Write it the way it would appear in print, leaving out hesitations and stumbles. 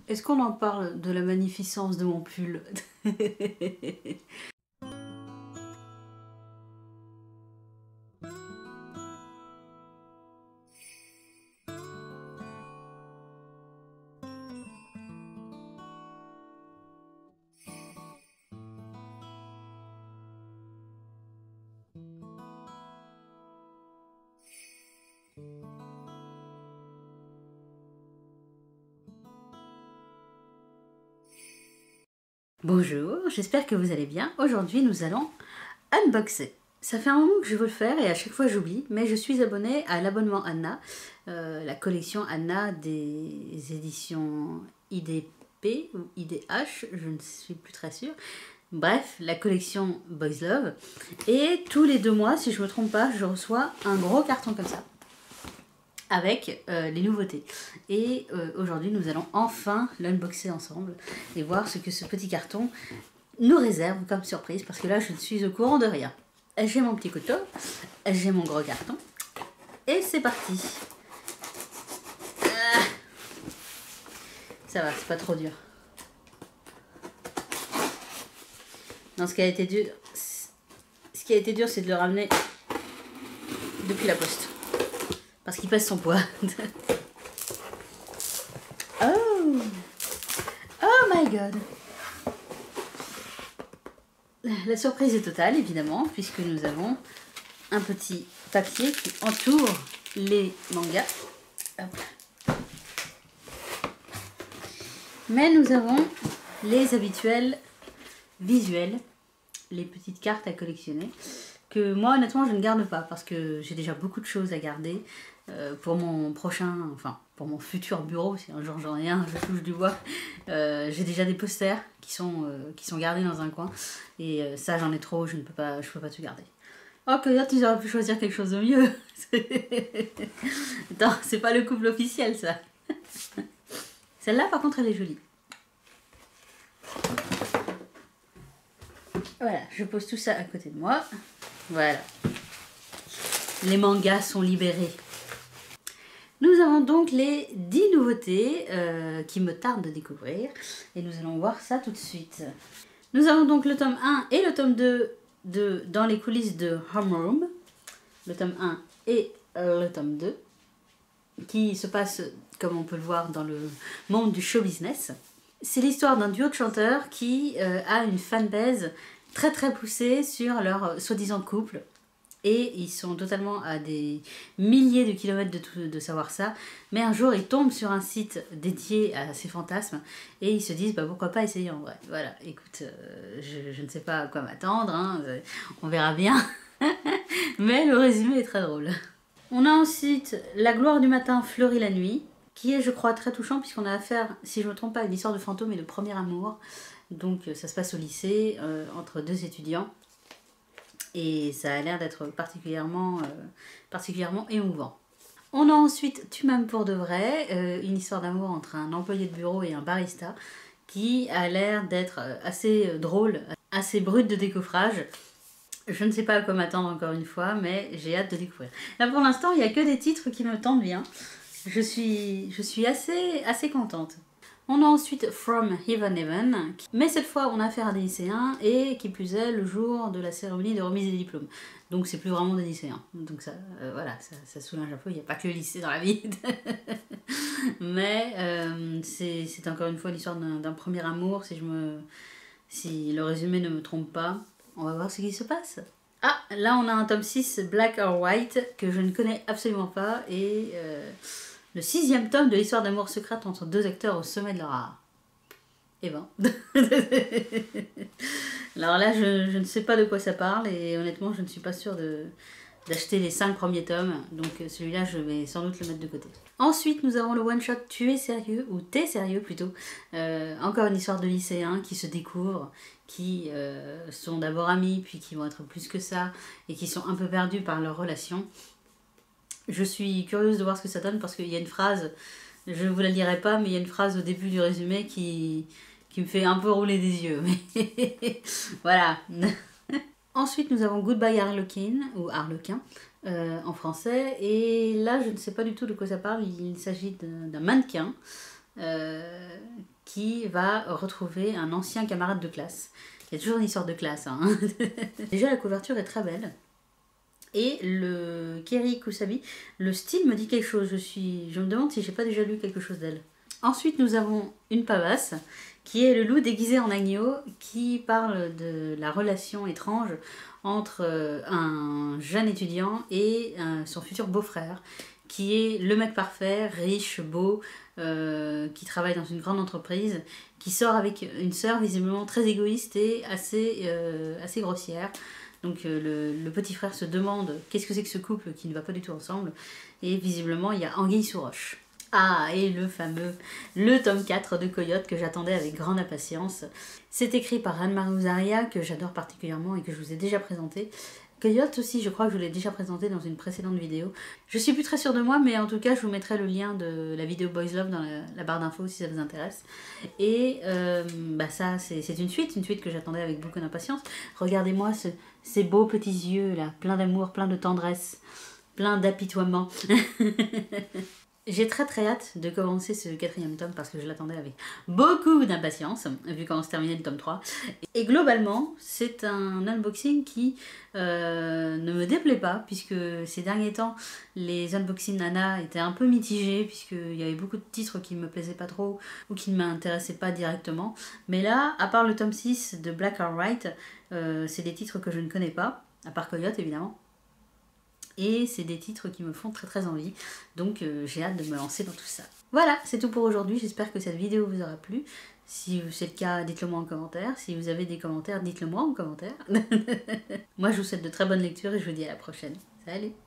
Est-ce qu'on en parle de la magnificence de mon pull? Bonjour, j'espère que vous allez bien. Aujourd'hui, nous allons unboxer. Ça fait un moment que je veux le faire et à chaque fois j'oublie, mais je suis abonnée à l'abonnement Anna, la collection Anna des éditions IDP ou IDH, je ne suis plus très sûre. Bref, la collection Boys Love. Et tous les 2 mois, si je ne me trompe pas, je reçois un gros carton comme ça, avec les nouveautés. Et aujourd'hui, nous allons enfin l'unboxer ensemble et voir ce que ce petit carton nous réserve comme surprise, parce que là, je ne suis au courant de rien. J'ai mon petit couteau, j'ai mon gros carton, et c'est parti. Ça va, c'est pas trop dur. Non, ce qui a été dur, c'est de le ramener depuis la poste. Parce qu'il pèse son poids. Oh! Oh my god! La surprise est totale, évidemment, puisque nous avons un petit papier qui entoure les mangas. Hop. Mais nous avons les habituels visuels, les petites cartes à collectionner, que moi, honnêtement, je ne garde pas, parce que j'ai déjà beaucoup de choses à garder. Pour mon prochain, enfin pour mon futur bureau, si un jour j'en ai un, je touche du bois, j'ai déjà des posters qui sont gardés dans un coin, et ça j'en ai trop, je peux pas tout garder. Oh, que dire, tu aurais pu choisir quelque chose de mieux. Attends, c'est pas le couple officiel ça. Celle-là par contre elle est jolie. Voilà, je pose tout ça à côté de moi. Voilà. Les mangas sont libérés. Nous avons donc les 10 nouveautés qui me tardent de découvrir, et nous allons voir ça tout de suite. Nous avons donc le tome 1 et le tome 2 de Dans les coulisses de Homeroom, le tome 1 et le tome 2, qui se passe, comme on peut le voir, dans le monde du show business. C'est l'histoire d'un duo de chanteurs qui a une fanbase très très poussée sur leur soi-disant couple. Et ils sont totalement à des milliers de kilomètres de savoir ça. Mais un jour, ils tombent sur un site dédié à ces fantasmes. Et ils se disent, bah, pourquoi pas essayer en vrai. Voilà, écoute, je ne sais pas à quoi m'attendre. Hein, on verra bien. Mais le résumé est très drôle. On a ensuite La gloire du matin fleurit la nuit, qui est, je crois, très touchant, puisqu'on a affaire, si je ne me trompe pas, à une histoire de fantôme et de premier amour. Donc ça se passe au lycée, entre 2 étudiants. Et ça a l'air d'être particulièrement émouvant. On a ensuite Tu m'aimes pour de vrai, une histoire d'amour entre un employé de bureau et un barista, qui a l'air d'être assez drôle, assez brut de décoffrage. Je ne sais pas à quoi m'attendre encore une fois, mais j'ai hâte de découvrir. Là pour l'instant, il n'y a que des titres qui me tentent bien. Je suis assez contente. On a ensuite From Heaven Heaven, mais cette fois on a affaire à des lycéens, et qui plus est le jour de la cérémonie de remise des diplômes. Donc c'est plus vraiment des lycéens. Donc ça, voilà, ça soulage un peu, il n'y a pas que le lycée dans la vie. Mais c'est encore une fois l'histoire d'un premier amour, si le résumé ne me trompe pas. On va voir ce qui se passe. Ah, là on a un tome 6, Black or White, que je ne connais absolument pas, et le 6e tome de l'histoire d'amour secrète entre 2 acteurs au sommet de leur art. Eh ben. Alors là, je ne sais pas de quoi ça parle, et honnêtement, je ne suis pas sûre d'acheter les 5 premiers tomes, donc celui-là, je vais sans doute le mettre de côté. Ensuite, nous avons le one-shot Tu es sérieux, ou T'es sérieux plutôt. Encore une histoire de lycéens qui se découvrent, qui sont d'abord amis, puis qui vont être plus que ça, et qui sont un peu perdus par leur relation. Je suis curieuse de voir ce que ça donne, parce qu'il y a une phrase, je ne vous la lirai pas, mais il y a une phrase au début du résumé qui me fait un peu rouler des yeux. Mais voilà. Ensuite, nous avons Goodbye Harlequin, ou Harlequin, en français. Et là, je ne sais pas du tout de quoi ça parle. Il s'agit d'un mannequin qui va retrouver un ancien camarade de classe. Il y a toujours une histoire de classe. Hein. Déjà, la couverture est très belle. Et le Keri Kusabi, le style me dit quelque chose. Je me demande si j'ai pas déjà lu quelque chose d'elle. Ensuite, nous avons une pavasse, qui est le loup déguisé en agneau, qui parle de la relation étrange entre un jeune étudiant et son futur beau-frère, qui est le mec parfait, riche, beau, qui travaille dans une grande entreprise, qui sort avec une sœur visiblement très égoïste et assez grossière. Donc le petit frère se demande qu'est-ce que c'est que ce couple qui ne va pas du tout ensemble, et visiblement il y a anguille sous roche. Ah, et le tome 4 de Coyote que j'attendais avec grande impatience. C'est écrit par Anne-Marie Ouzaria, que j'adore particulièrement et que je vous ai déjà présenté. Coyote aussi, je crois que je l'ai déjà présenté dans une précédente vidéo. Je suis plus très sûre de moi, mais en tout cas, je vous mettrai le lien de la vidéo Boys Love dans la barre d'infos si ça vous intéresse. Et ça, c'est une suite que j'attendais avec beaucoup d'impatience. Regardez-moi ces beaux petits yeux là, plein d'amour, plein de tendresse, plein d'apitoiement. J'ai très hâte de commencer ce 4e tome parce que je l'attendais avec beaucoup d'impatience, vu comment se terminait le tome 3. Et globalement, c'est un unboxing qui ne me déplaît pas, puisque ces derniers temps, les unboxings Nana étaient un peu mitigés, puisqu'il y avait beaucoup de titres qui ne me plaisaient pas trop ou qui ne m'intéressaient pas directement. Mais là, à part le tome 6 de Black or White, c'est des titres que je ne connais pas, à part Coyote évidemment. Et c'est des titres qui me font très envie, donc j'ai hâte de me lancer dans tout ça. Voilà, c'est tout pour aujourd'hui, j'espère que cette vidéo vous aura plu. Si c'est le cas, dites-le moi en commentaire. Si vous avez des commentaires, dites-le moi en commentaire. Moi je vous souhaite de très bonnes lectures et je vous dis à la prochaine. Salut!